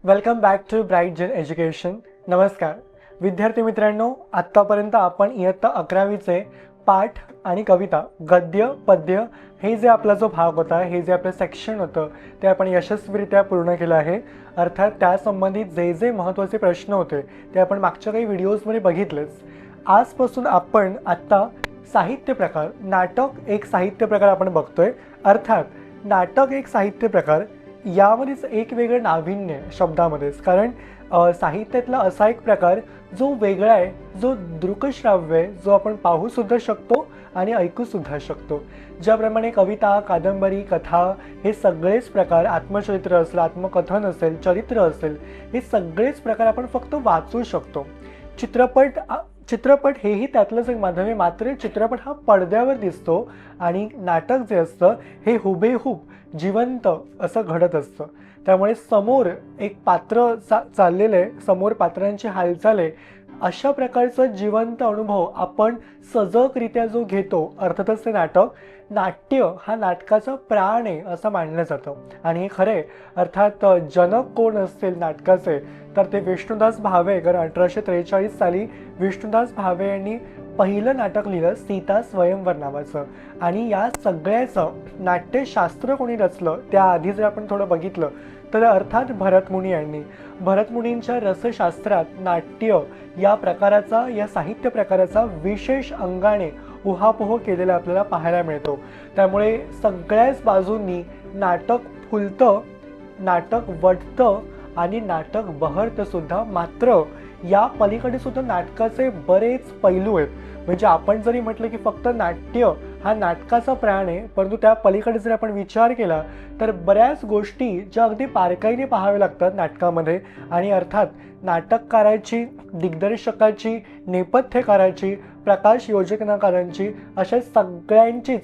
Welcome back to Bright Gen education. नमस्कार विद्यार्थी मित्रांनो, आत्तापर्यंत आपण इयत्ता 11वीचे पाठ आणि कविता, गद्य पद्य हे जे आपला जो भाग होता, हे जे आपलं सेक्शन होतं ते आपण यशस्वीरित्या पूर्ण केलं आहे. अर्थात त्यासंबंधित जे जे महत्त्वाचे प्रश्न होते ते आपण मागच्या काही व्हिडिओजमध्ये बघितलेच. आजपासून आपण आत्ता साहित्य प्रकार, नाटक एक साहित्य प्रकार आपण बघतोय. अर्थात नाटक एक साहित्य प्रकार, यामध्येच एक वेगळं नाविन्य शब्दामध्येच. कारण साहित्यातला असा एक प्रकार जो वेगळा आहे, जो दृकश्राव्य आहे, जो आपण पाहूसुद्धा शकतो आणि ऐकूसुद्धा शकतो. ज्याप्रमाणे कविता, कादंबरी, कथा हे सगळेच प्रकार, आत्मचरित्र असेल, आत्मकथन असेल, चरित्र असेल, हे सगळेच प्रकार आपण फक्त वाचू शकतो. चित्रपट हेही त्यातलंच एक माध्यम आहे. मात्र चित्रपट हा पडद्यावर दिसतो आणि नाटक जे असतं हे हुबेहूब जिवंत असं घडत असतं. त्यामुळे समोर एक पात्र चाललेलं आहे, समोर पात्रांची हालचाल आहे, अशा प्रकारचा जिवंत अनुभव आपण सजगरित्या जो घेतो, अर्थातच ते नाटक. नाट्य हा नाटकाचा प्राण आहे असं मानलं जातं आणि हे खरं आहे. अर्थात जनक कोण असतील नाटकाचे तर ते विष्णुदास भावे. कारण 1843 साली विष्णुदास भावे यांनी पहिलं नाटक लिहिलं, सीता स्वयंवर नावाचं. आणि या सगळ्याचं नाट्यशास्त्र कोणी रचलं त्याआधी जर आपण थोडं बघितलं तर अर्थात भरतमुनी यांनी. भरतमुनींच्या रसशास्त्रात नाट्य या प्रकाराचा, या साहित्य प्रकाराचा विशेष अंगाने उहापोह केलेला आपल्याला पाहायला मिळतो. त्यामुळे सगळ्याच बाजूंनी नाटक फुलतं, नाटक वटतं आणि नाटक बहरतं सुद्धा. मात्र या पलीकडे सुद्धा नाटकाचे बरेच पैलू आहेत. म्हणजे आपण जरी म्हटलं की फक्त नाट्य हा नाटकाचा प्राण आहे, परंतु त्या पलीकडे जर आपण विचार केला तर बऱ्याच गोष्टी ज्या अगदी बारकाईने पाहाव्या लागतात नाटकामध्ये. आणि अर्थात नाटककाराची, दिग्दर्शकाची, नेपथ्यकाराची, प्रकाश योजनाकारांची, अशा सगळ्यांचीच,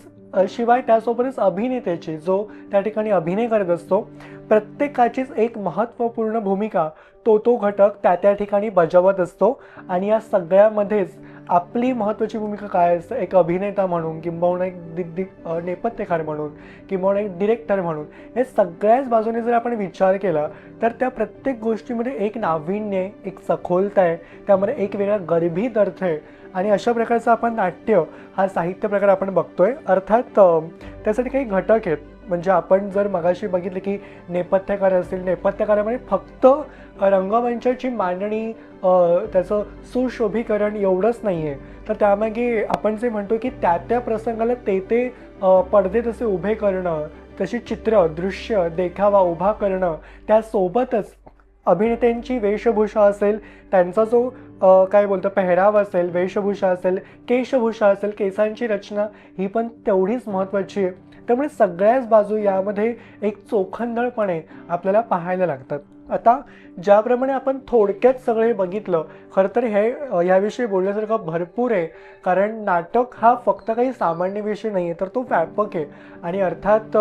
शिवाय त्यासोबतच अभिनेत्याची, जो त्या ठिकाणी अभिनय करत असतो, प्रत्येकाचीच एक महत्त्वपूर्ण भूमिका तो घटक त्या ठिकाणी बजावत असतो. आणि या सगळ्यामध्येच आपली महत्त्वाची भूमिका काय असते, एक अभिनेता म्हणून, किंबहुना एक नेपथ्यकार म्हणून, किंबहुना एक डिरेक्टर म्हणून, हे सगळ्याच बाजूने जर आपण विचार केला तर त्या प्रत्येक गोष्टीमध्ये एक नाविन्य, एक सखोलता आहे, त्यामध्ये एक वेगळा गर्भित अर्थ आहे. आणि अशा प्रकारचं आपण नाट्य हा साहित्य प्रकार आपण बघतोय. अर्थात त्यासाठी काही घटक आहेत. म्हणजे आपण जर मगाशी बघितलं की नेपथ्यकार असतील, नेपथ्यकारामध्ये फक्त रंगमंचाची मांडणी, त्याचं सुशोभीकरण एवढंच नाही आहे, तर त्यामागे आपण जे म्हणतो की त्या प्रसंगाला ते पडदे तसे उभे करणं, तशी चित्र, दृश्य, देखावा उभा करणं, त्यासोबतच अभिनेत्यांची वेशभूषा असेल, त्यांचा जो काय बोलतो पेहराव असेल, वेशभूषा असेल, केशभूषा असेल, केसांची रचना ही पण तेवढीच महत्त्वाची आहे. त्यामुळे सगळ्याच बाजू यामध्ये एक चोखंदळपणे आपल्याला पाहायला लागतात. आता ज्याप्रमाणे आपण थोडक्यात सगळे बघितलं, खरं तर ह्याविषयी बोलण्यासारखं भरपूर आहे. कारण नाटक हा फक्त काही सामान्य विषय नाही आहे, तर तो व्यापक आहे. आणि अर्थात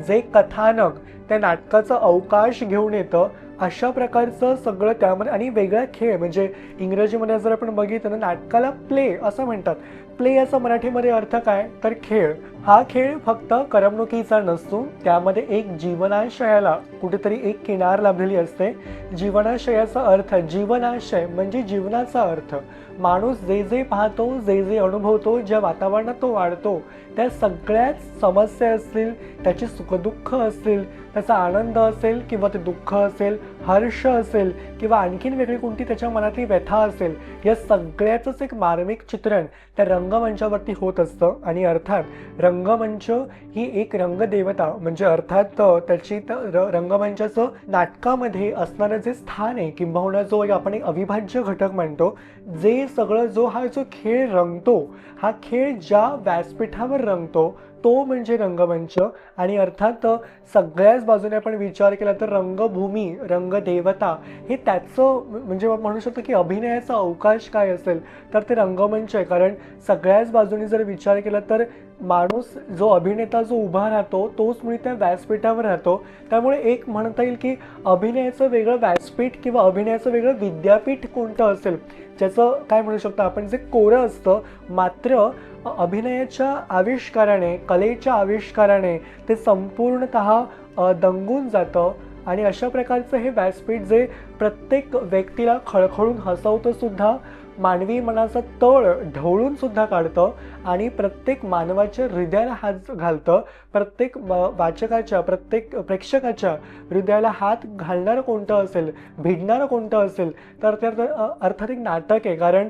जे कथानक त्या नाटकाचा अवकाश घेऊन येतं, अशा प्रकारचं सगळं त्यामध्ये. आणि वेगळा खेळ, म्हणजे इंग्रजीमध्ये जर आपण बघितलं ना, नाटकाला प्ले असं म्हणतात. प्ले याचा मराठीमध्ये अर्थ काय तर खेळ. हा खेळ फक्त करमणुकीचा नसतो, त्यामध्ये एक जीवनाशयाला कुठेतरी एक किनार लाभलेली असते. जीवनाशयाचा अर्थ, जीवनाशय म्हणजे जीवनाचा अर्थ. माणूस जे जे पाहतो, जे जे अनुभवतो, ज्या वातावरणात तो वाढतो, त्या सगळ्याच समस्या असतील, त्याची सुखदुःख असतील, त्याचा आनंद असेल किंवा ते दुःख असेल, हर्ष असेल किंवा आणखीन वेगळी कोणती त्याच्या मनातली व्यथा असेल, या सगळ्याचंच एक मार्मिक चित्रण त्या रंगमंचावरती होत असतं. आणि अर्थात रंगमंच ही एक रंगदेवता, म्हणजे अर्थात त्याची रंगमंचाचं नाटकामध्ये असणारं जे स्थान आहे, किंबहुना जो आपण एक अविभाज्य घटक म्हणतो, जे सगळं जो खेळ रंगतो, हा खेळ ज्या व्यासपीठावर रंगतो तो म्हणजे रंगमंच. आणि अर्थात सगळ्याच बाजूने आपण विचार केला तर रंगभूमी, रंगदेवता हे त्याचं, म्हणजे म्हणू शकतो की अभिनयाचा अवकाश काय असेल तर ते रंगमंच आहे. कारण सगळ्याच बाजूने जर विचार केला तर माणूस, जो अभिनेता जो उभा राहतो, तोच मुळी त्या व्यासपीठावर राहतो. त्यामुळे एक म्हणता येईल की अभिनयाचं वेगळं व्यासपीठ किंवा अभिनयाचं वेगळं विद्यापीठ कोणतं असेल, ज्याचं काय म्हणू शकतो आपण, जे कोरं असतं, मात्र अभिनयाच्या आविष्काराने, कलेच्या आविष्काराने ते संपूर्णतः दंगून जातं, आणि अशा प्रकारचं हे व्यासपीठ जे प्रत्येक व्यक्तीला खळखळून हसवतं सुद्धा, मानवी मनाचा तळ ढवळून सुद्धा काढतं आणि प्रत्येक मानवाच्या हृदयाला हात घालतं. प्रत्येक वाचकाच्या, प्रत्येक प्रेक्षकाच्या हृदयाला हात घालणारं कोणतं असेल, भिडणारं कोणतं असेल, तर ते अर्थात एक नाटक आहे. कारण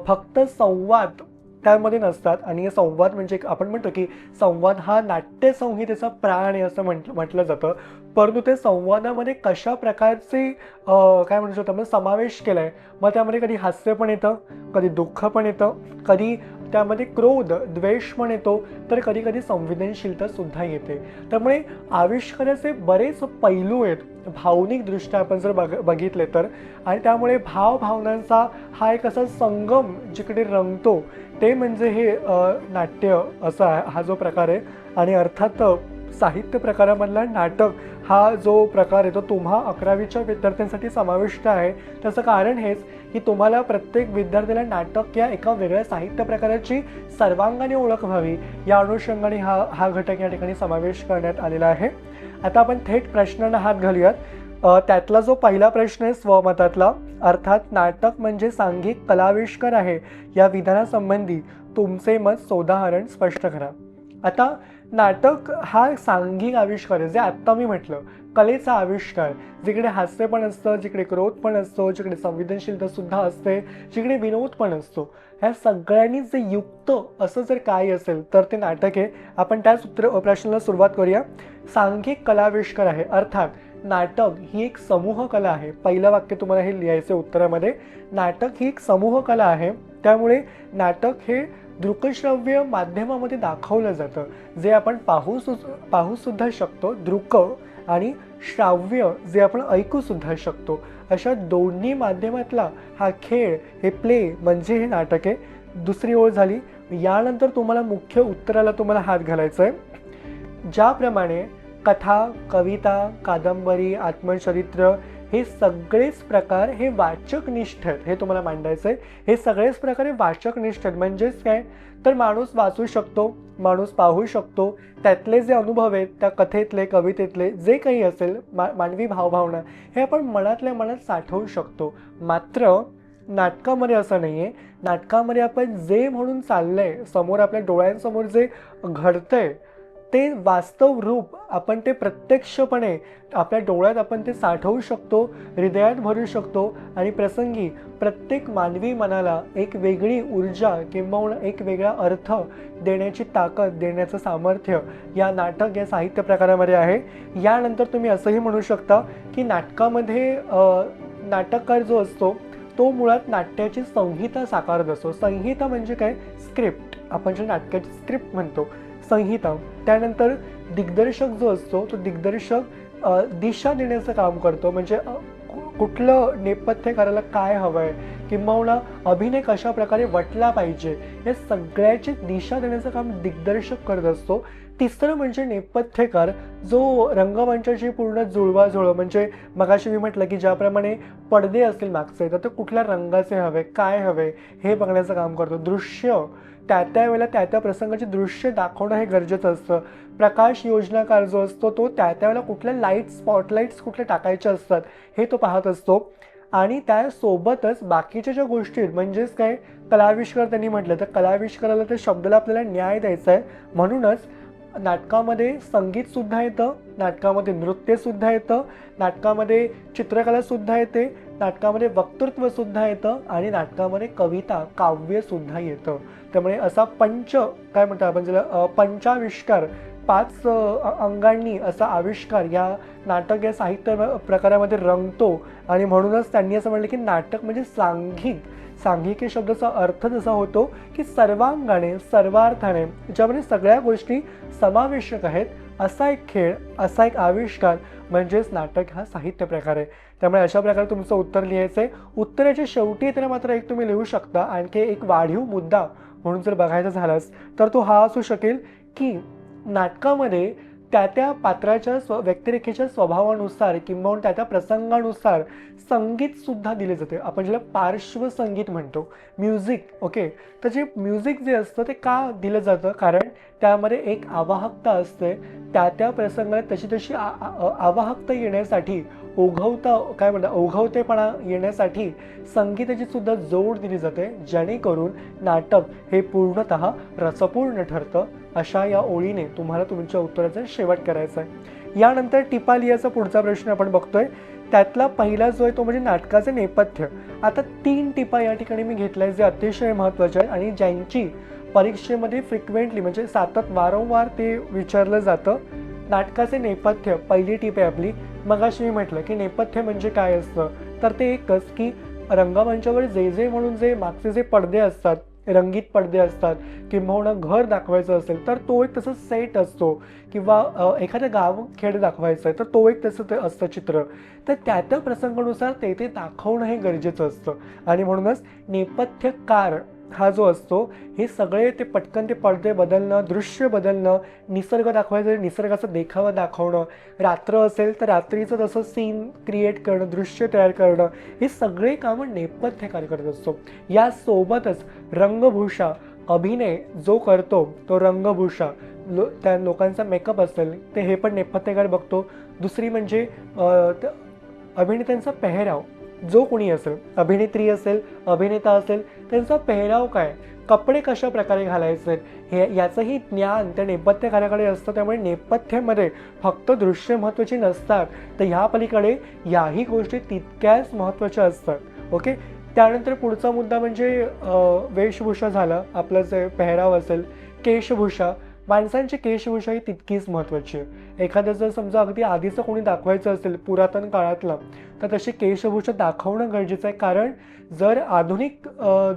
फक्त संवाद त्यामध्ये नसतात आणि हे संवाद म्हणजे आपण म्हणतो की संवाद हा नाट्यसंहितेचा प्राण आहे असं म्हटलं जातं. परंतु ते संवादामध्ये कशा प्रकारचे काय म्हणू शकतो आपण समावेश केला आहे. मग त्यामध्ये कधी हास्य पण येतं, कधी दुःख पण येतं, कधी त्यामध्ये क्रोध, द्वेष पण येतो, तर कधी कधी संवेदनशीलता सुद्धा येते. त्यामुळे आविष्काराचे बरेच पैलू आहेत भावनिकदृष्ट्या आपण जर बघितले तर. आणि त्यामुळे भावभावनांचा हा एक असा संगम जिकडे रंगतो ते म्हणजे हे नाट्य असा आहे हा जो प्रकार आहे. आणि अर्थात साहित्य प्रकारामधला नाटक हा जो प्रकार आहे तो तुम्हा 11वीच्या विद्यार्थ्यांसाठी समाविष्ट आहे. त्याचं कारण हेच की तुम्हाला प्रत्येक विद्यार्थ्याला नाटक या एका वेगळ्या साहित्य प्रकाराची सर्वांगाने ओळख व्हावी या अनुषंगाने हा घटक या ठिकाणी समावेश करण्यात आलेला आहे. आता आपण थेट प्रश्नांना हात घालूयात. त्यातला जो पहिला प्रश्न आहे स्वमतातला, अर्थात नाटक म्हणजे सांघिक कलाविष्कार आहे या विधानासंबंधी तुमचे मत सोदाहरण स्पष्ट करा. आता नाटक हा सांघिक आविष्कार आहे, जे आत्ता मी म्हटलं कलेचा आविष्कार, जिकडे हास्य पण असतं, जिकडे क्रोध पण असतो, जिकडे संवेदनशीलता सुद्धा असते, जिकडे विनोद पण असतो. ह्या सगळ्यांनी जे युक्त असं जर काय असेल तर ते नाटक आहे. आपण त्याच प्रश्नाला सुरुवात करूया. सांघिक कलाविष्कार आहे अर्थात नाटक ही एक समूह कला आहे. पहिलं वाक्य तुम्हाला हे लिहायचं उत्तरामध्ये. नाटक ही एक समूह कला आहे. त्यामुळे नाटक हे दृकश्रव्य माध्यमामध्ये दाखवलं जातं, जे आपण पाहू सुद्धा शकतो, दृक, आणि श्राव्य जे आपण ऐकू सुद्धा शकतो. अशा दोन्ही माध्यमातला हा खेळ, हे प्ले म्हणजे हे नाटक आहे. दुसरी ओळ झाली. यानंतर तुम्हाला मुख्य उत्तराला तुम्हाला हात घालायचा आहे. ज्याप्रमाणे कथा, कविता, कादंबरी, आत्मचरित्र हे सगळेच प्रकार हे वाचकनिष्ठ आहेत, हे तुम्हाला मांडायचं आहे. हे सगळेच प्रकार हे वाचकनिष्ठ आहेत. म्हणजेच काय, तर माणूस वाचू शकतो, माणूस पाहू शकतो, त्यातले जे अनुभव आहेत त्या कथेतले, कवितेतले जे काही असेल मानवी भावभावना हे आपण मनातल्या मनात साठवू शकतो. मात्र नाटकामध्ये असं नाही आहे. नाटकामध्ये आपण जे म्हणून चाललंय, समोर आपल्या डोळ्यांसमोर जे घडतंय ते वास्तव रूप आपण ते प्रत्यक्षपणे आपल्या डोळ्यात आपण ते साठवू शकतो, हृदयात भरू शकतो. आणि प्रसंगी प्रत्येक मानवी मनाला एक वेगळी ऊर्जा किंवा एक वेगळा अर्थ देण्याची ताकद, देण्याचं सामर्थ्य या नाटक या साहित्य प्रकारामध्ये आहे. यानंतर तुम्ही असंही म्हणू शकता की नाटकामध्ये नाटककार जो असतो तो मुळात नाट्याची संहिता साकारत असतो. संहिता म्हणजे काय, स्क्रिप्ट, आपण जे नाटकाची स्क्रिप्ट म्हणतो, संहिता. त्यानंतर दिग्दर्शक जो असतो तो दिग्दर्शक दिशा देण्याचं काम करतो. म्हणजे कुठलं नेपथ्यकाराला काय हवं आहे किंवा अभिनय कशा प्रकारे वटला पाहिजे या सगळ्याची दिशा देण्याचं काम दिग्दर्शक करत असतो. तिसरं म्हणजे नेपथ्यकार, जो रंगमंचाची पूर्ण जुळवाजुळव, म्हणजे मगाशी मी म्हटलं की ज्याप्रमाणे पडदे असतील मागचे, तर ते कुठल्या रंगाचे हवे, काय हवे हे बघण्याचं काम करतो. दृश्य, त्या वेळेला त्या प्रसंगाचे दृश्य दाखवणं हे गरजेचं असतं. प्रकाश योजनाकार जो असतो तो त्या वेळेला कुठल्या लाईट, स्पॉटलाईट्स कुठले टाकायचे असतात हे तो पाहत असतो. आणि त्यासोबतच बाकीच्या ज्या गोष्टी आहेत, म्हणजेच काय, कलाविष्कार त्यांनी म्हटलं तर कलाविष्काराला त्या शब्दाला आपल्याला न्याय द्यायचा आहे. म्हणूनच नाटकामध्ये संगीतसुद्धा येतं, नाटकामध्ये नृत्यसुद्धा येतं, नाटकामध्ये चित्रकलासुद्धा येते, नाटकामध्ये वक्तृत्वसुद्धा येतं आणि नाटकामध्ये कविता, काव्यसुद्धा येतं. त्यामुळे असा काय म्हणतो आपण ज्याला पंचाविष्कार, 5 अंगांनी असा आविष्कार या नाटक या साहित्य प्रकारामध्ये रंगतो. आणि म्हणूनच त्यांनी असं म्हटलं की नाटक म्हणजे सांघिक. सांघिक या शब्दाचा अर्थ जसा होतो की सर्वांगाने, सर्वार्थाने, ज्यामध्ये सगळ्या गोष्टी समावेशक आहेत, असा एक खेळ, असा एक आविष्कार म्हणजेच नाटक हा साहित्य प्रकार आहे. त्यामुळे अशा प्रकारे तुमचं उत्तर लिहायचं आहे. उत्तराच्या शेवटी तर मात्र एक तुम्ही लिहू शकता. आणखी एक वाढीव मुद्दा म्हणून जर बघायचा झालाच तर तो हा असू शकेल की नाटकामध्ये त्या पात्राच्या व्यक्तिरेखेच्या स्वभावानुसार किंवा त्या प्रसंगानुसार संगीत सुद्धा दिले जाते. आपण ज्याला पार्श्वसंगीत म्हणतो, म्युझिक. ओके, तर जे म्युझिक जे असतं ते का दिलं जातं? कारण त्यामध्ये एक आवाहकता असते. त्या प्रसंगात तशी आवाहकता येण्यासाठी, ओघवतेपणा येण्यासाठी संगीताची सुद्धा जोड दिली जाते, जेणेकरून नाटक हे पूर्णतः रसपूर्ण ठरतं. अशा या ओळीने तुम्हाला तुमच्या उत्तराचा शेवट करायचा आहे. यानंतर टिपा लिहायचा पुढचा प्रश्न आपण बघतोय. त्यातला पहिला जो आहे तो म्हणजे नाटकाचे नेपथ्य. आता 3 टिपा या ठिकाणी मी घेतल्या जे अतिशय महत्त्वाच्या आहेत आणि ज्यांची परीक्षेमध्ये फ्रिक्वेंटली म्हणजे वारंवार ते विचारलं जातं. नाटकाचे नेपथ्य, पहिली टीप आहे आपली. मगाशी मी म्हटलं की नेपथ्य म्हणजे काय असतं, तर ते एकच की रंगमंचावर जे म्हणून जे मागचे जे पडदे असतात, रंगीत पडदे असतात, किंबहुना घर दाखवायचं असेल तर तो एक तसं सेट असतो, किंवा एखादं गाव खेड दाखवायचं आहे तर तो एक तसं ते असतं चित्र. तर त्या प्रसंगानुसार ते दाखवणं हे गरजेचं असतं. आणि म्हणूनच नेपथ्यकार हा जो असतो, हे सगळे ते पटकन ते पडदे बदलणं, दृश्य बदलणं, निसर्ग दाखवायचं निसर्गाचा देखावा दाखवणं, रात्र असेल तर रात्रीचं तसं सीन क्रिएट करणं, दृश्य तयार करणं, हे सगळे कामं नेपथ्यकार करत असतो. यासोबतच रंगभूषा, अभिनय जो करतो तो रंगभूषा, त्या लोकांचा मेकअप असेल ते हे पण नेपथ्यकार बघतो. दुसरी म्हणजे अभिनेत्यांचा पेहराव, जो कोणी असेल, अभिनेत्री असेल, अभिनेता असेल, त्यांचा पेहराव काय, कपडे कशा प्रकारे घालायचे हे याचंही ज्ञान त्या नेपथ्यकाराकडे असतं. त्यामुळे नेपथ्यामध्ये फक्त दृश्य महत्त्वाची नसतात, तर ह्या पलीकडे याही गोष्टी तितक्याच महत्त्वाच्या असतात. ओके, त्यानंतर पुढचा मुद्दा म्हणजे वेशभूषा झाला, आपलं जे पेहराव असेल. केशभूषा, माणसांची केशभूषा ही तितकीच महत्त्वाची आहे. एखादं जर समजा अगदी आधीचं कोणी दाखवायचं असेल पुरातन काळातलं, तर तशी केशभूषा दाखवणं गरजेचं आहे. कारण जर आधुनिक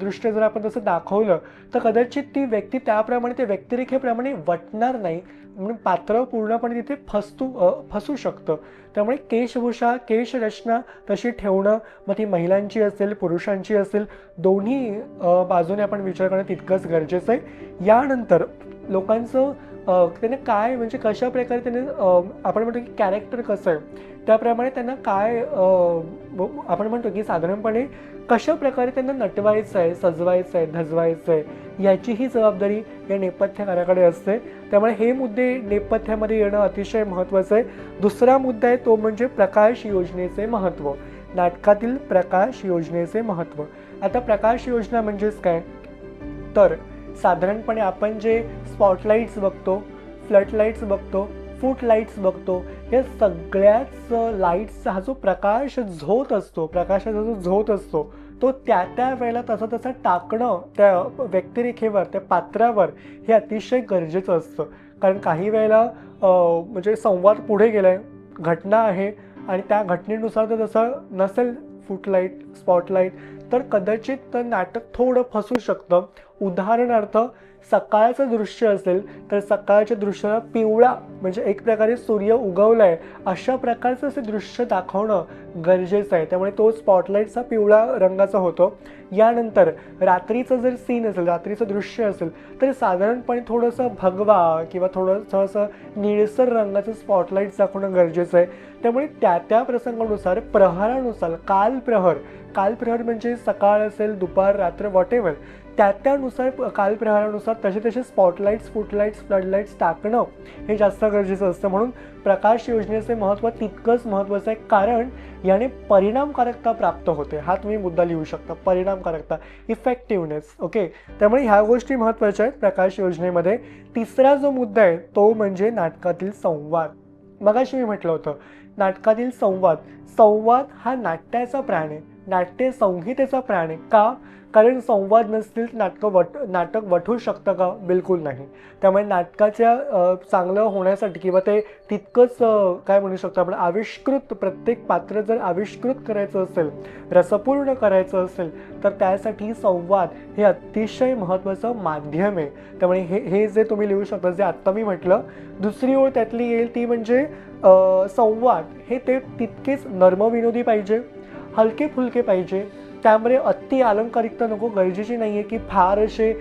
दृष्ट्या जर आपण तसं दाखवलं तर कदाचित ती व्यक्ती त्याप्रमाणे, त्या व्यक्तिरेखेप्रमाणे वटणार नाही, म्हणून पात्र पूर्णपणे तिथे फसू शकतं. त्यामुळे केशभूषा, केशरचना तशी ठेवणं, मग ती महिलांची असेल पुरुषांची असेल, दोन्ही बाजूने आपण विचार करणं तितकंच गरजेचं आहे. यानंतर लोकांचं त्यांना काय म्हणजे कशा प्रकारे त्याने आपण म्हणतो की कॅरेक्टर कसं आहे, त्याप्रमाणे त्यांना काय आपण म्हणतो की साधारणपणे कशा प्रकारे त्यांना नटवायचं आहे, सजवायचं आहे, धजवायचं आहे, याचीही जबाबदारी या नेपथ्यकाराकडे असते. त्यामुळे हे मुद्दे नेपथ्यामध्ये येणं अतिशय महत्त्वाचं आहे. दुसरा मुद्दा आहे तो म्हणजे प्रकाश योजनेचे महत्त्व. नाटकातील प्रकाश योजनेचे महत्त्व. आता प्रकाश योजना म्हणजेच काय, तर साधारणपणे आपण जे स्पॉटलाईट्स बघतो, फ्लड लाईट्स बघतो, फूट लाईट्स बघतो, या सगळ्याच लाईट्सचा हा जो प्रकाश झोत असतो, प्रकाशाचा जो झोत असतो, तो त्या वेळेला तसा टाकणं त्या व्यक्तिरेखेवर, त्या पात्रावर, हे अतिशय गरजेचं असतं. कारण काही वेळेला म्हणजे संवाद पुढे गेलाय, घटना आहे आणि त्या घटनेनुसार तर तसं नसेल फूटलाईट, स्पॉटलाईट, तर कदाचित नाटक थोडं फसू शकतं. उदाहरणार्थ सकाळचं दृश्य असेल तर सकाळच्या दृश्याला पिवळा म्हणजे एक प्रकारे सूर्य उगवलाय अशा प्रकारचं असे दृश्य दाखवणं गरजेचं आहे. त्यामुळे तो स्पॉटलाईटचा पिवळा रंगाचा होतो. यानंतर रात्रीचं जर सीन असेल, रात्रीचं दृश्य असेल, तर साधारणपणे थोडंसं भगवा किंवा थोडंसं निळसर रंगाचं स्पॉटलाईट दाखवणं गरजेचं आहे. त्यामुळे त्या प्रसंगानुसार, प्रहरानुसार, कालप्रहर म्हणजे सकाळ असेल, दुपार, रात्र, व्हॉटेवर, त्यानुसार कालप्रहारानुसार तसे स्पॉटलाईट्स, फूटलाईट्स, फ्लडलाईट्स टाकणं हे जास्त गरजेचं असतं. म्हणून प्रकाश योजनेचे महत्त्व तितकंच महत्त्वाचं आहे, कारण याने परिणामकारकता प्राप्त होते. हा तुम्ही मुद्दा लिहू शकता, परिणामकारकता, इफेक्टिव्हनेस. ओके, त्यामुळे ह्या गोष्टी महत्त्वाच्या आहेत प्रकाश योजनेमध्ये. तिसरा जो मुद्दा आहे तो म्हणजे नाटकातील संवाद. मगाशी मी म्हटलं होतं नाटकातील संवाद हा नाट्याचा प्राण आहे, नाट्य संहितेचा प्राण आहे. का? कारण संवाद नसतील नाटक वठू शकतं का? बिलकुल नाही. त्यामुळे नाटकाच्या चांगलं होण्यासाठी किंवा ते तितकंच काय म्हणू शकतो आपण आविष्कृत, प्रत्येक पात्र जर आविष्कृत करायचं असेल, रसपूर्ण करायचं असेल, तर त्यासाठी संवाद हे अतिशय महत्त्वाचं माध्यम आहे. त्यामुळे हे जे तुम्ही लिहू शकता, जे आत्ता मी म्हटलं, दुसरी ओळ त्यातली येईल ती म्हणजे संवाद हे ते तितकेच नर्मविनोदी पाहिजे, हलके फुलके पाहिजे, त्यामुळे अति अलंकारिकता नको, गरजेची नाही आहे की फार असे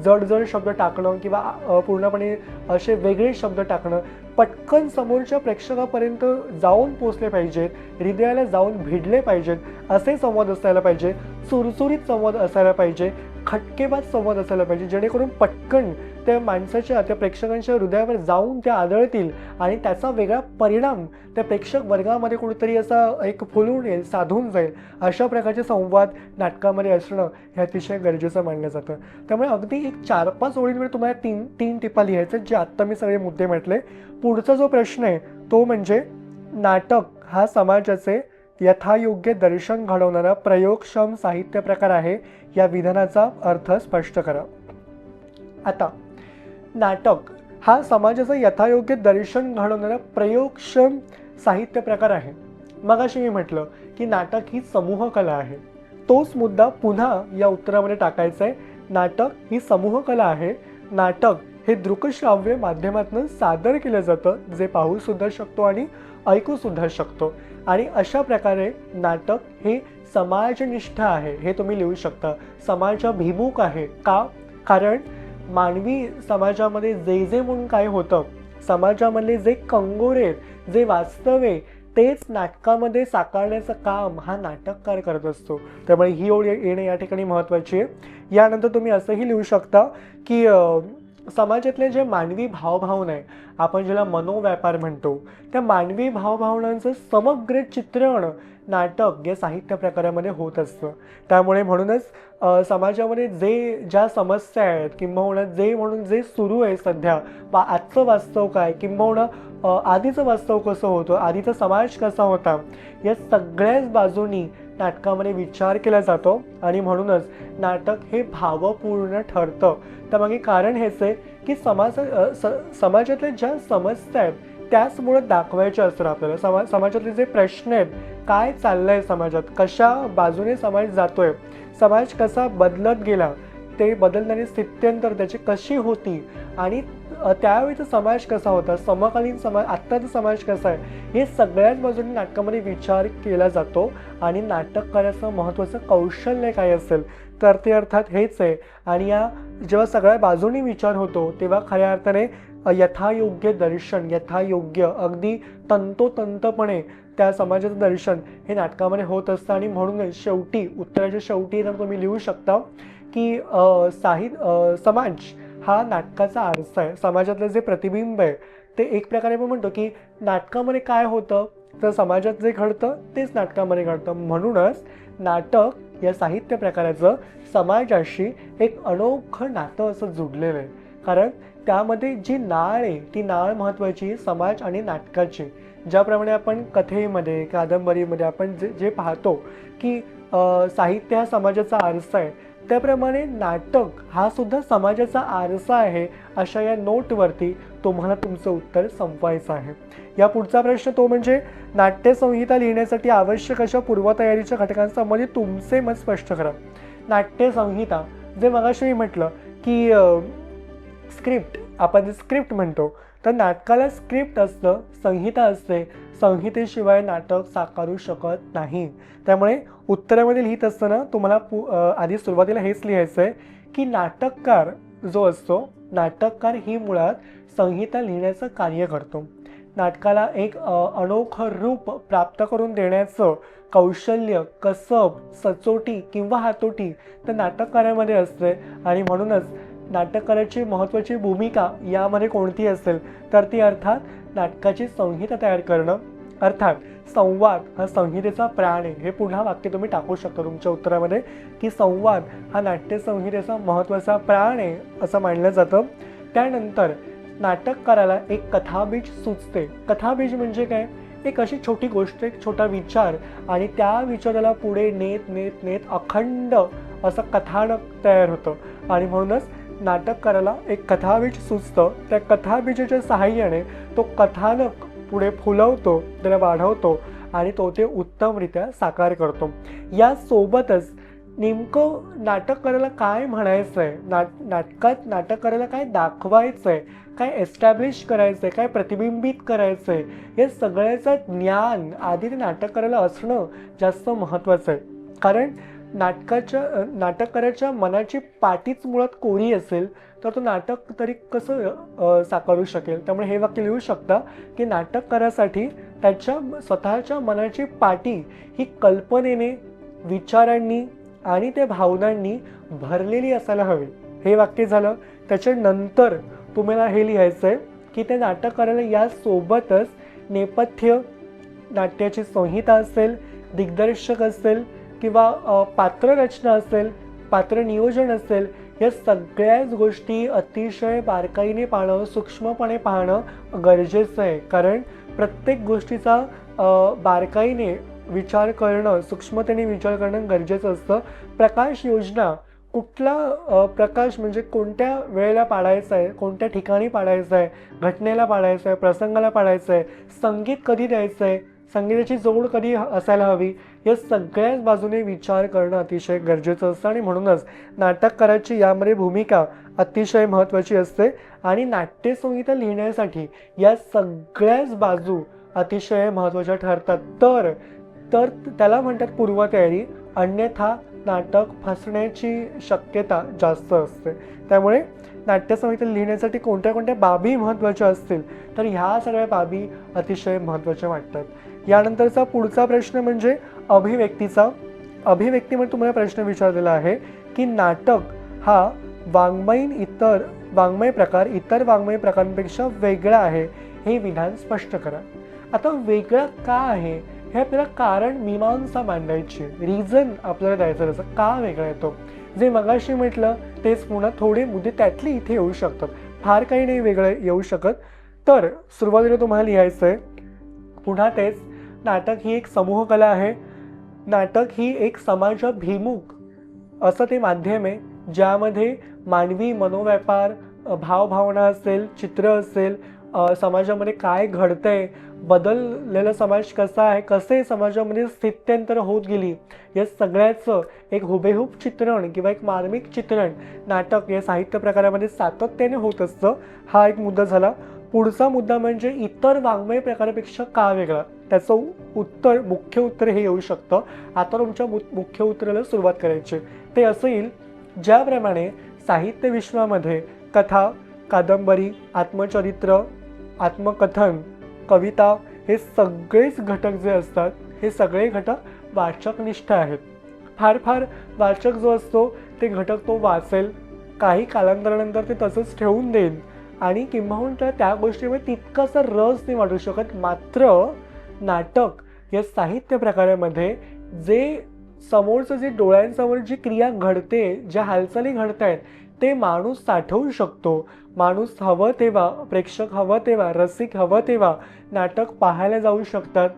जड जड शब्द टाकणं किंवा पूर्णपणे असे वेगळे शब्द टाकणं. पटकन समोरच्या प्रेक्षकापर्यंत जाऊन पोचले पाहिजेत, हृदयाला जाऊन भिडले पाहिजेत, असे संवाद असायला पाहिजे. सुरसुरीत संवाद असायला पाहिजे, खटकेबाज संवाद असायला पाहिजे, जेणेकरून पटकन त्या माणसाच्या, त्या प्रेक्षकांच्या हृदयावर जाऊन त्या आदळतील आणि त्याचा वेगळा परिणाम त्या प्रेक्षक वर्गामध्ये कुठेतरी असा एक फुलून येईल, साधून जाईल. अशा प्रकारचे संवाद नाटकामध्ये असणं हे अतिशय गरजेचं मानलं जातं. त्यामुळे अगदी एक 4-5 ओळींवर तुम्हाला तीन टिपा लिहायचे, जे आत्ता मी सगळे मुद्दे म्हटले. पुढचा जो प्रश्न आहे तो म्हणजे नाटक हा समाजाचे यथायोग्य दर्शन घडवणारा प्रयोगक्षम साहित्य प्रकार आहे, या विधानाचा अर्थ स्पष्ट करा. आता नाटक हा समाजाचं यथायोग्य दर्शन घडवणारा प्रयोगक्षम साहित्य प्रकार आहे. मगाशी मी म्हटलं की नाटक ही समूह कला आहे. तोच मुद्दा पुन्हा या उत्तरामध्ये टाकायचा आहे. नाटक ही समूह कला आहे. नाटक हे दृकश्राव्य माध्यमातून सादर केलं जातं, जे पाहू सुद्धा शकतो आणि ऐकू सुद्धा शकतो. आणि अशा प्रकारे नाटक हे समाजनिष्ठ आहे, हे तुम्ही लिहू शकता. समाजाभिमुख आहे. का? कारण मानवी समाजामध्ये जे जे म्हणून काय होतं, समाजामधले जे कंगोरे, जे वास्तव आहे, तेच नाटकामध्ये साकारण्याचं काम हा नाटककार करत असतो. त्यामुळे ही ओळ येणे या ठिकाणी महत्त्वाची आहे. यानंतर तुम्ही असंही लिहू शकता की समाजातले जे मानवी भावभावना आहे, आपण ज्याला मनोव्यापार म्हणतो, त्या मानवी भावभावनांचं समग्र चित्रण नाटक या साहित्य प्रकारामध्ये होत असतं. त्यामुळे म्हणूनच समाजामध्ये ज्या समस्या आहेत, किंबहुना जे सुरू आहे सध्या, आजचं वास्तव काय, किंबहुना आधीचं वास्तव कसं होतं, आधीचा समाज कसा होता, या सगळ्याच बाजूनी नाटकामध्ये विचार केला जातो. आणि म्हणूनच नाटक हे भावपूर्ण ठरतं. त्यामागे कारण हेच आहे की समाजातल्या ज्या समस्या आहेत त्याच मुळात दाखवायच्या असतात आपल्याला. समाजातले जे प्रश्न आहेत, काय चाललंय समाजात, कशा बाजूने समाज जातोय, समाज कसा बदलत गेला, ते बदलणारी स्थित्यंतर त्याची कशी होती, आणि त्यावेळीचा समाज कसा होता, समकालीन समाज, आत्ताचा समाज कसा आहे, हे सगळ्याच बाजूने नाटकामध्ये विचार केला जातो. आणि नाटककाराचं महत्त्वाचं कौशल्य काय असेल तर ते अर्थात हेच आहे. आणि या जेव्हा सगळ्या बाजूनी विचार होतो तेव्हा खऱ्या अर्थाने यथायोग्य दर्शन, यथायोग्य अगदी तंतोतंतपणे त्या समाजाचं दर्शन हे नाटकामध्ये होत असतं. आणि म्हणूनच शेवटी, उत्तराच्या शेवटी जर तुम्ही लिहू शकता की समाज हा नाटकाचा आरसा आहे. समाजातलं जे प्रतिबिंब आहे ते एक प्रकारे आपण म्हणतो की नाटकामध्ये काय होतं तर समाजात जे घडतं तेच नाटकामध्ये घडतं. म्हणूनच नाटक या साहित्य प्रकाराचं समाजाशी एक अनोखं नातं असं जुडलेलं आहे. कारण त्यामध्ये जी नाळ आहे ती नाळ महत्त्वाची, समाज आणि नाटकाची. ज्याप्रमाणे आपण कथेमध्ये, कादंबरीमध्ये आपण जे पाहतो की साहित्य हा समाजाचा आरसा आहे, त्याप्रमाणे नाटक हा सुद्धा समाजाचा आरसा आहे. अशा या नोटवरती तुम्हाला तुमचं उत्तर संपवायचं आहे. या पुढचा प्रश्न तो म्हणजे नाट्यसंहिता लिहिण्यासाठी आवश्यक अशा पूर्वतयारीच्या घटकांसंबंधी तुमचे मत स्पष्ट करा. नाट्यसंहिता, जे मगाशी मी म्हटलं की स्क्रिप्ट, आपण जे स्क्रिप्ट म्हणतो, तर नाटकाला स्क्रिप्ट असतं, संहिता असते. संहितेशिवाय नाटक साकारू शकत नाही. त्यामुळे उत्तरामध्ये लिहित असताना तुम्हाला आधी सुरुवातीला हेच लिहायचं आहे की नाटककार जो असतो, नाटककार ही मुळात संहिता लिहिण्याचं कार्य करतो. नाटकाला एक अनोखं रूप प्राप्त करून देण्याचं कौशल्य, कसब, सचोटी किंवा हातोटी तर नाटककारामध्ये असते. आणि म्हणूनच नाटककाराची महत्त्वाची भूमिका यामध्ये कोणती असेल तर ती अर्थात नाटकाची संहिता तयार करणं. अर्थात संवाद हा संहितेचा प्राण आहे. हे पुन्हा वाक्य तुम्ही टाकू शकता तुमच्या उत्तरामध्ये की संवाद हा नाट्यसंहितेचा महत्त्वाचा प्राण आहे असं मानलं जातं. त्यानंतर नाटककाराला एक कथाबीज सुचते. कथाबीज म्हणजे काय? एक अशी छोटी गोष्ट, एक छोटा विचार, आणि त्या विचाराला पुढे नेत नेत नेत अखंड असं कथानक तयार होतं. आणि म्हणूनच नाटककाराला एक कथाबीज सुचतं. त्या कथाबीजाच्या सहाय्याने तो कथानक पुढे फुलवतो, त्याला वाढवतो आणि तो ते उत्तमरित्या साकार करतो. यासोबतच नेमकं नाटककाराला काय म्हणायचं आहे, नाटकात नाटककाराला काय दाखवायचं आहे, काय एस्टॅब्लिश करायचं आहे, काय प्रतिबिंबित करायचं आहे, या सगळ्याचं ज्ञान आधी ते नाटककाराला असणं जास्त महत्त्वाचं आहे. कारण नाटककाराच्या मनाची पाटीच मुळात कोरी असेल तर तो नाटक तरी कसं साकारू शकेल. त्यामुळे हे वाक्य लिहू शकता की नाटककारासाठी त्याच्या स्वतःच्या मनाची पाटी ही कल्पनेने, विचारांनी आणि त्या भावनांनी भरलेली असायला हवी. हे वाक्य झालं. त्याच्यानंतर तुम्हाला हे लिहायचं आहे की त्या नाटककाराला यासोबतच नेपथ्य, नाट्याची संहिता असेल, दिग्दर्शक असेल किंवा पात्ररचना असेल, पात्र नियोजन असेल, या सगळ्याच गोष्टी अतिशय बारकाईने पाहणं, सूक्ष्मपणे पाहणं गरजेचं आहे. कारण प्रत्येक गोष्टीचा बारकाईने विचार करणं, सूक्ष्मतेने विचार करणं गरजेचं असतं. प्रकाश योजना, कुठला प्रकाश म्हणजे कोणत्या वेळेला पाडायचा आहे, कोणत्या ठिकाणी पाडायचा आहे, घटनेला पाडायचं आहे, प्रसंगाला पाडायचं आहे, संगीत कधी द्यायचं आहे, संगीताची जोड कधी असायला हवी, या सगळ्याच बाजूने विचार करणं अतिशय गरजेचं असतं. आणि म्हणूनच नाटककाराची यामध्ये भूमिका अतिशय महत्त्वाची असते. आणि नाट्यसंहिता लिहिण्यासाठी या सगळ्याच बाजू अतिशय महत्त्वाच्या ठरतात. तर त्याला म्हणतात पूर्वतयारी, अन्यथा नाटक फसण्याची शक्यता जास्त असते. त्यामुळे नाट्यसंहिता लिहिण्यासाठी कोणत्या कोणत्या बाबी महत्त्वाच्या असतील तर ह्या सगळ्या बाबी अतिशय महत्त्वाच्या वाटतात. यानंतरचा पुढचा प्रश्न म्हणजे अभिव्यक्तीचा. अभिव्यक्तीमध्ये तुम्हाला प्रश्न विचारलेला आहे की नाटक हा वाङ्मय प्रकार इतर वाङ्मय प्रकारांपेक्षा वेगळा आहे, हे विधान स्पष्ट करा. आता वेगळा का आहे हे आपल्याला कारण मीमांसा मांडायची, रिझन आपल्याला द्यायचं त्याचं का वेगळा येतो. जे मगाशी म्हटलं तेच पुन्हा थोडे मुद्दे त्यातले इथे येऊ शकतात, फार काही नाही वेगळं येऊ शकत. तर सुरुवातीला तुम्हाला लिहायचं आहे पुन्हा तेच, नाटक ही एक समूह कला आहे. नाटक ही एक समाजाभिमुख असं ते माध्यम आहे ज्यामध्ये मानवी मनोव्यापार, भावभावना असेल, चित्र असेल, समाजामध्ये काय घडतंय, बदललेला समाज कसा आहे, कसे समाजामध्ये स्थित्यंतर होत गेली, या सगळ्याचं एक हुबेहूब चित्रण किंवा एक मार्मिक चित्रण नाटक या साहित्य प्रकारामध्ये सातत्याने होत असतं. हा एक मुद्दा झाला. पुढचा मुद्दा म्हणजे इतर वाङ्मय प्रकारापेक्षा का वेगळा. त्याचं उत्तर, मुख्य उत्तर हे येऊ शकतं. आता तुमच्या मुख्य उत्तराला सुरुवात करायची. ते असं येईल, ज्याप्रमाणे साहित्य विश्वामध्ये कथा, कादंबरी, आत्मचरित्र, आत्मकथन, कविता हे सगळेच घटक जे असतात हे सगळे घटक वाचकनिष्ठ आहेत. फार वाचक जो असतो ते घटक तो वाचेल, काही कालांतरानंतर ते तसंच ठेवून देईल आणि किंबहुना त्या गोष्टीमध्ये तितकासा रस नाही वाटू शकत. मात्र नाटक या साहित्य प्रकारामध्ये जे समोरचं जे डोळ्यांसमोर जी क्रिया घडते, ज्या हालचाली घडत आहेत ते माणूस साठवू शकतो. माणूस हवं तेव्हा, प्रेक्षक हवं तेव्हा, रसिक हवं तेव्हा नाटक पाहायला जाऊ शकतात.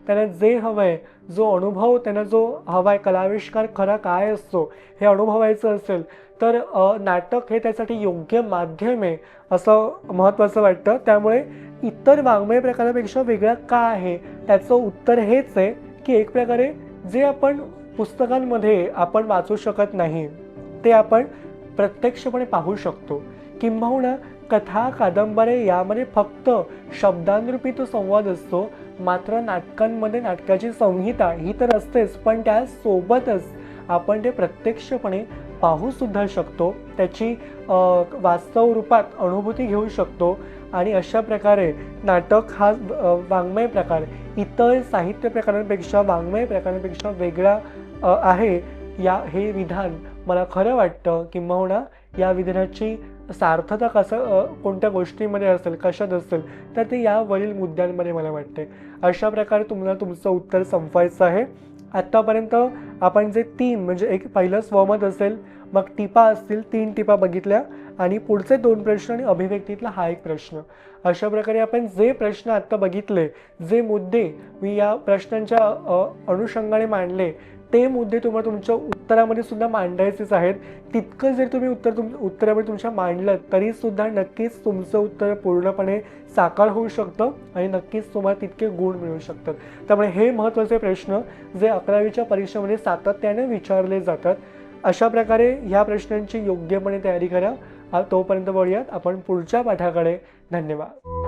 त्यांना जे हवं आहे, जो अनुभव त्यांना जो हवा आहे, कलाविष्कार खरा काय असतो हे अनुभवायचं असेल तर नाटक हे त्यासाठी योग्य माध्यम आहे असं महत्त्वाचं वाटतं. त्यामुळे इतर वाङ्मय प्रकारापेक्षा वेगळा का आहे त्याचं उत्तर हेच आहे की एक प्रकारे जे आपण पुस्तकांमध्ये आपण वाचू शकत नाही ते आपण प्रत्यक्षपणे पाहू शकतो. किंबहुना कथा, कादंबऱ्या यामध्ये फक्त शब्दांरूपी तो संवाद असतो. मात्र नाटकांमध्ये नाटकाची संहिता ही तर असतेच, पण त्यासोबतच आपण ते प्रत्यक्षपणे पाहूसुद्धा शकतो, त्याची वास्तव रूपात अनुभूती घेऊ शकतो. आणि अशा प्रकारे नाटक हा वाङ्मय प्रकार इतर साहित्य प्रकारांपेक्षा, वाङ्मय प्रकारांपेक्षा वेगळा आहे. हे विधान मला खरं वाटतं. किंबहुना या विधानाची सार्थता कोणत्या गोष्टीमध्ये असेल, कशात असेल तर ते यावरील मुद्द्यांमध्ये मला वाटते. अशा प्रकारे तुम्हाला तुमचं उत्तर संपवायचं आहे. आत्तापर्यंत आपण जे 3 म्हणजे एक पहिलं स्वमत असेल, मग टिपा असतील, 3 टिपा बघितल्या आणि पुढचे 2 प्रश्न आणि अभिव्यक्तीतला हा एक प्रश्न. अशा प्रकारे आपण जे प्रश्न आत्ता बघितले, जे मुद्दे मी या प्रश्नांच्या अनुषंगाने मांडले ते मुद्दे तुम्हाला तुमच्या उत्तरामध्ये सुद्धा मांडायचेच आहेत. तितकं जर तुम्ही उत्तरामध्ये तुमच्या मांडलं तरीसुद्धा नक्कीच तुमचं उत्तर पूर्णपणे साकार होऊ शकतं आणि नक्कीच तुम्हाला तितके गुण मिळू शकतात. त्यामुळे हे महत्त्वाचे प्रश्न जे 11वीच्या परीक्षेमध्ये सातत्याने विचारले जातात. अशा प्रकारे ह्या प्रश्नांची योग्यपणे तयारी करा. तोपर्यंत वळूयात आपण पुढच्या पाठाकडे. धन्यवाद.